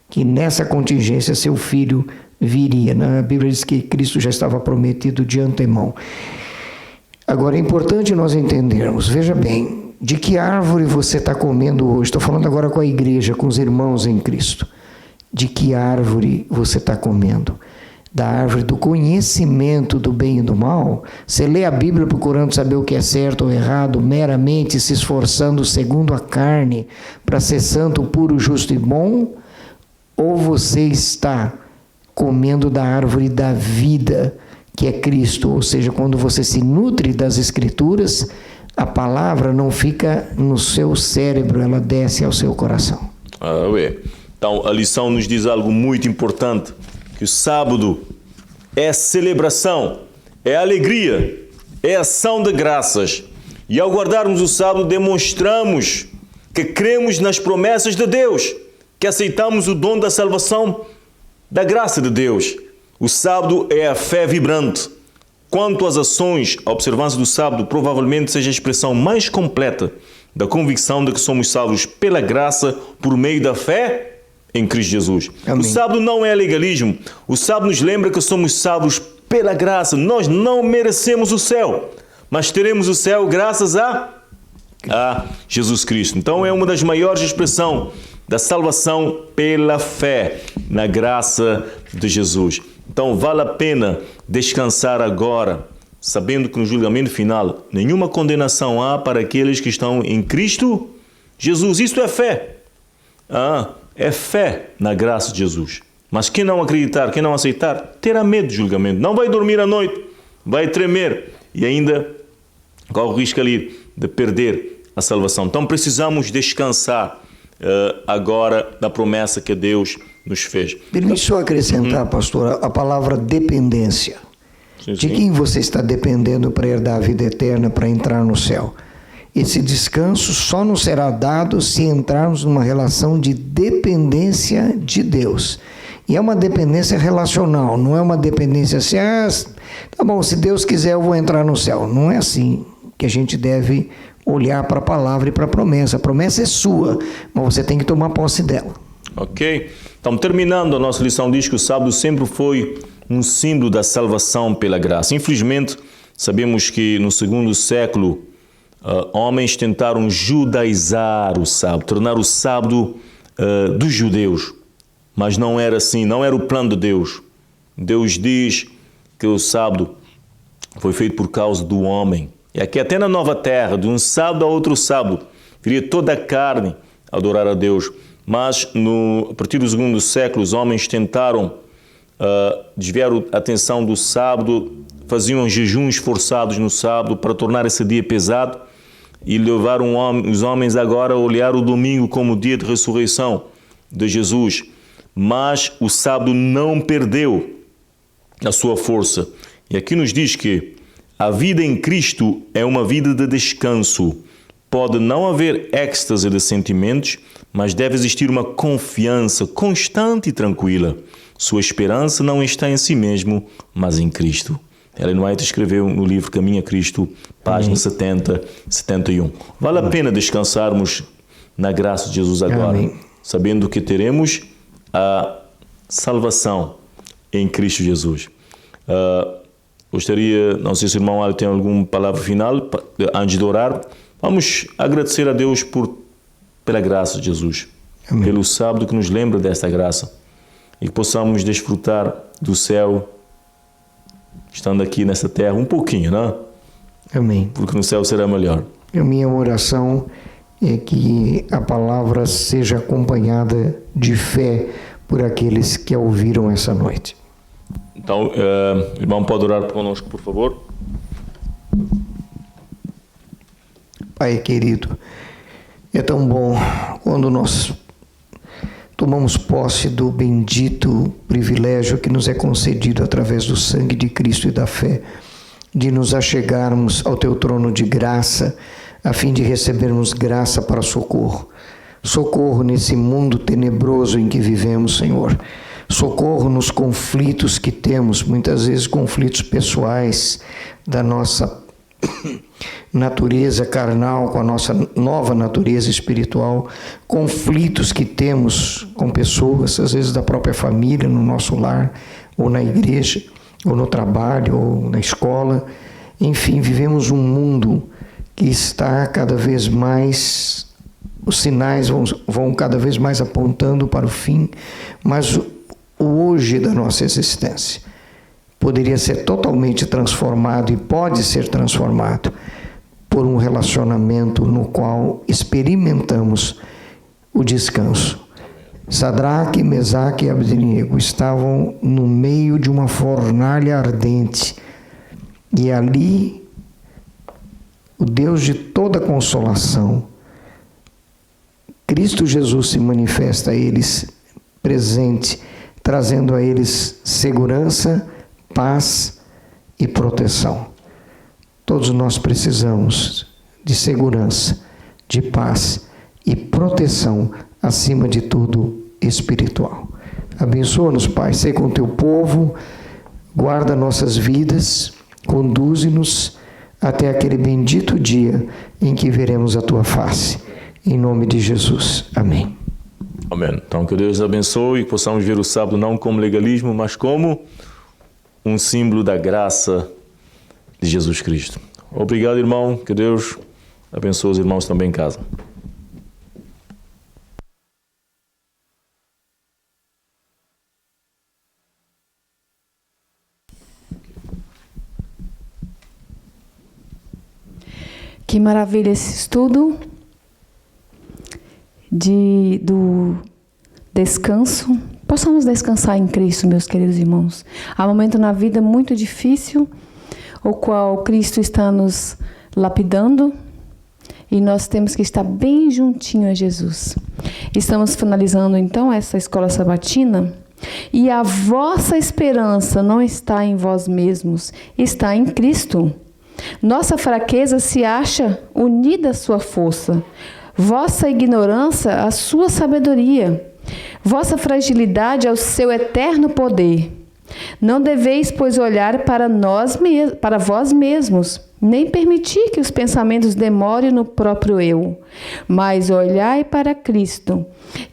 que nessa contingência seu filho viria. A Bíblia diz que Cristo já estava prometido de antemão. Agora é importante nós entendermos, veja bem, de que árvore você está comendo hoje? Estou falando agora com a igreja, com os irmãos em Cristo. De que árvore você está comendo? Da árvore do conhecimento do bem e do mal? Você lê a Bíblia procurando saber o que é certo ou errado, meramente se esforçando segundo a carne para ser santo, puro, justo e bom? Ou você está comendo da árvore da vida, que é Cristo? Ou seja, quando você se nutre das Escrituras, a palavra não fica no seu cérebro, ela desce ao seu coração. Então, a lição nos diz algo muito importante, que o sábado é celebração, é alegria, é ação de graças. E ao guardarmos o sábado, demonstramos que cremos nas promessas de Deus, que aceitamos o dom da salvação, da graça de Deus. O sábado é a fé vibrante. Quanto às ações, a observância do sábado provavelmente seja a expressão mais completa da convicção de que somos salvos pela graça por meio da fé em Cristo Jesus. Amém. O sábado não é legalismo. O sábado nos lembra que somos salvos pela graça. Nós não merecemos o céu, mas teremos o céu graças a Jesus Cristo. Então é uma das maiores expressões da salvação pela fé na graça de Jesus. Então vale a pena descansar agora, sabendo que no julgamento final nenhuma condenação há para aqueles que estão em Cristo Jesus. Isto é fé. É fé na graça de Jesus. Mas quem não acreditar, quem não aceitar, terá medo de julgamento. Não vai dormir à noite, vai tremer e ainda corre o risco ali de perder a salvação. Então precisamos descansar agora da promessa que Deus nos fez. Permite só acrescentar, pastor, a palavra dependência. Sim. De quem você está dependendo para herdar a vida eterna, para entrar no céu? Esse descanso só nos será dado se entrarmos numa relação de dependência de Deus. E é uma dependência relacional, não é uma dependência assim, tá bom, se Deus quiser eu vou entrar no céu. Não é assim que a gente deve olhar para a palavra e para a promessa. A promessa é sua, mas você tem que tomar posse dela. Ok? Então, terminando a nossa lição, diz que o sábado sempre foi um símbolo da salvação pela graça. Infelizmente, sabemos que no segundo século, homens tentaram judaizar o sábado, tornar o sábado dos judeus. Mas não era assim, não era o plano de Deus. Deus diz que o sábado foi feito por causa do homem. E aqui até na nova terra, de um sábado a outro sábado, viria toda a carne adorar a Deus. Mas a partir do segundo século, os homens tentaram desviar a atenção do sábado, faziam jejuns forçados no sábado para tornar esse dia pesado e levaram os homens agora a olhar o domingo como o dia de ressurreição de Jesus. Mas o sábado não perdeu a sua força. E aqui nos diz que a vida em Cristo é uma vida de descanso. Pode não haver êxtase de sentimentos, mas deve existir uma confiança constante e tranquila. Sua esperança não está em si mesmo, mas em Cristo. Ellen White escreveu no livro Caminho a Cristo, página 70, 71. Vale a pena descansarmos na graça de Jesus agora, sabendo que teremos a salvação em Cristo Jesus. Gostaria, não sei se o irmão Ali tem alguma palavra final antes de orar. Vamos agradecer a Deus pela graça de Jesus, pelo sábado que nos lembra desta graça e que possamos desfrutar do céu estando aqui nessa terra um pouquinho, não? Amém. Porque no céu será melhor. A minha oração é que a palavra seja acompanhada de fé por aqueles que a ouviram essa noite. Então, o irmão pode orar conosco, por favor? Pai querido, é tão bom quando nós tomamos posse do bendito privilégio que nos é concedido através do sangue de Cristo e da fé, de nos achegarmos ao teu trono de graça, a fim de recebermos graça para socorro. Socorro nesse mundo tenebroso em que vivemos, Senhor. Socorro nos conflitos que temos, muitas vezes conflitos pessoais da nossa natureza carnal com a nossa nova natureza espiritual, conflitos que temos com pessoas, às vezes da própria família, no nosso lar, ou na igreja, ou no trabalho, ou na escola. Enfim, vivemos um mundo que está cada vez mais, os sinais vão cada vez mais apontando para o fim, mas o hoje da nossa existência poderia ser totalmente transformado e pode ser transformado por um relacionamento no qual experimentamos o descanso. Sadraque, Mesaque e Abednego estavam no meio de uma fornalha ardente e ali o Deus de toda consolação, Cristo Jesus, se manifesta a eles presente, trazendo a eles segurança, paz e proteção. Todos nós precisamos de segurança, de paz e proteção, acima de tudo, espiritual. Abençoa-nos, Pai, sei com o teu povo, guarda nossas vidas, conduze-nos até aquele bendito dia em que veremos a tua face. Em nome de Jesus. Amém. Amém. Então, que Deus abençoe e que possamos ver o sábado não como legalismo, mas como um símbolo da graça de Jesus Cristo. Obrigado, irmão. Que Deus abençoe os irmãos também em casa. Que maravilha esse estudo do descanso. Possamos descansar em Cristo, meus queridos irmãos. Há um momento na vida muito difícil, o qual Cristo está nos lapidando e nós temos que estar bem juntinho a Jesus. Estamos finalizando então essa escola sabatina e a vossa esperança não está em vós mesmos, está em Cristo. Nossa fraqueza se acha unida à sua força, vossa ignorância à sua sabedoria, vossa fragilidade ao seu eterno poder. Não deveis, pois, olhar para vós mesmos, nem permitir que os pensamentos demorem no próprio eu, mas olhai para Cristo,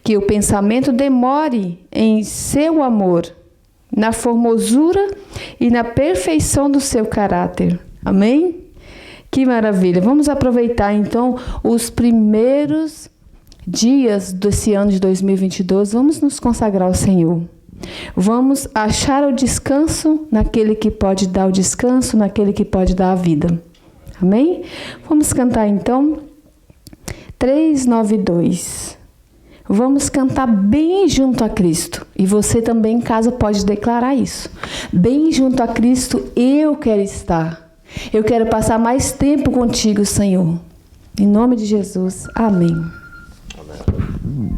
que o pensamento demore em seu amor, na formosura e na perfeição do seu caráter. Amém? Que maravilha! Vamos aproveitar, então, os primeiros dias desse ano de 2022. Vamos nos consagrar ao Senhor. Vamos achar o descanso naquele que pode dar o descanso, naquele que pode dar a vida. Amém? Vamos cantar, então, 392. Vamos cantar bem junto a Cristo. E você também em casa pode declarar isso. Bem junto a Cristo eu quero estar. Eu quero passar mais tempo contigo, Senhor. Em nome de Jesus. Amém. Amém.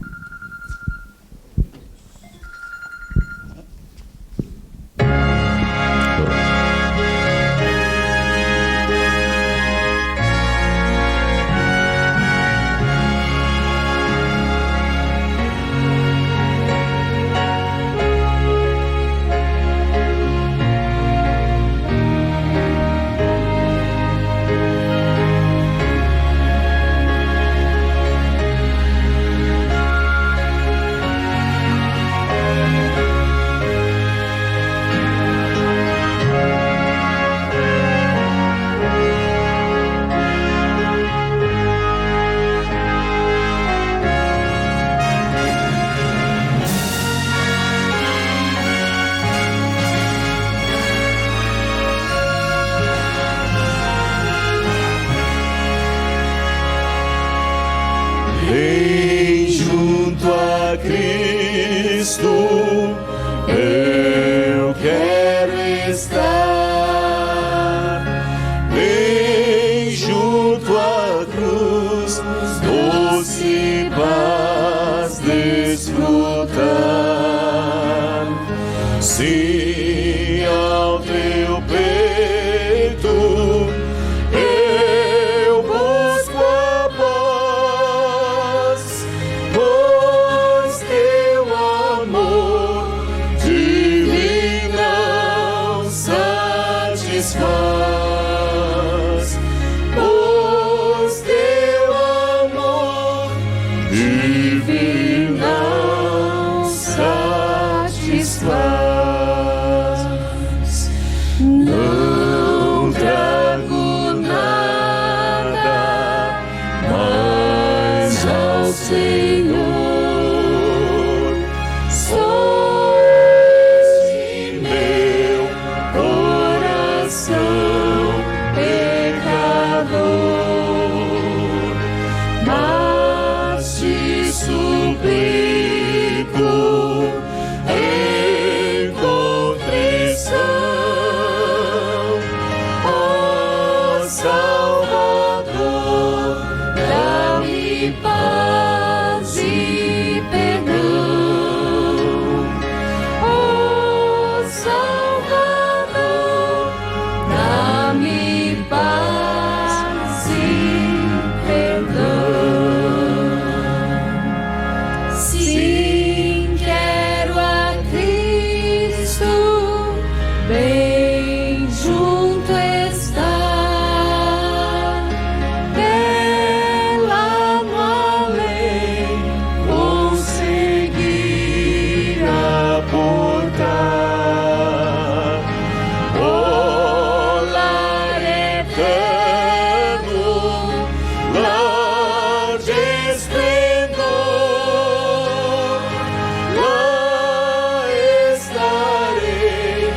a Cristo, eu quero estar bem junto à cruz, doce paz desfrutar. Sim, ao teu peito eu busco a paz, pois teu amor divino satisfaz, pois teu amor divino satisfaz. Não trago nada mais ao Senhor, só este meu coração pecador, mas te suplico em contrição, ó Salvador, dá-me paz e perdão. Ó Salvador, dá-me paz e perdão. Sim, quero a Cristo, bem junto estar, dela no além conseguir aportar. Ó lar eterno, lar de esplendor, lá estarei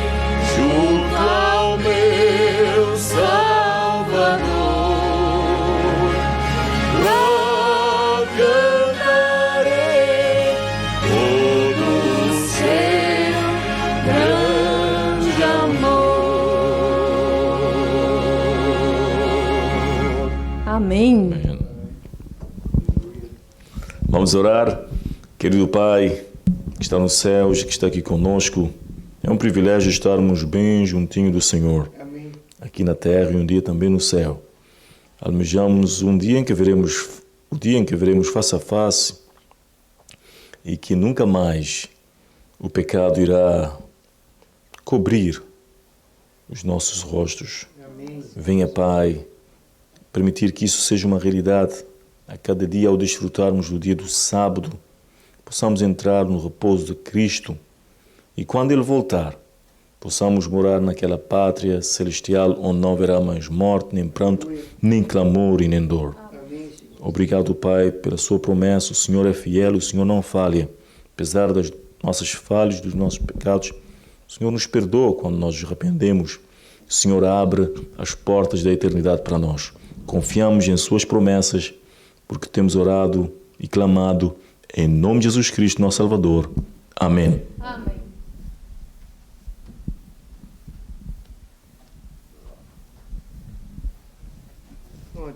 junto ao meu Salvador, lá cantarei todo o seu grande amor. Amém. Vamos orar. Querido Pai, que está nos céus, que está aqui conosco, é um privilégio estarmos bem juntinho do Senhor, aqui na terra e um dia também no céu. Almejamos o dia em que veremos face a face e que nunca mais o pecado irá cobrir os nossos rostos. Venha, Pai, permitir que isso seja uma realidade a cada dia ao desfrutarmos do dia do sábado, possamos entrar no repouso de Cristo e quando Ele voltar, possamos morar naquela pátria celestial onde não haverá mais morte, nem pranto, nem clamor e nem dor. Obrigado, Pai, pela sua promessa. O Senhor é fiel, o Senhor não falha. Apesar das nossas falhas, dos nossos pecados, o Senhor nos perdoa quando nós nos arrependemos. O Senhor abre as portas da eternidade para nós. Confiamos em suas promessas, porque temos orado e clamado em nome de Jesus Cristo, nosso Salvador. Amém. Amém. Oh, Deus.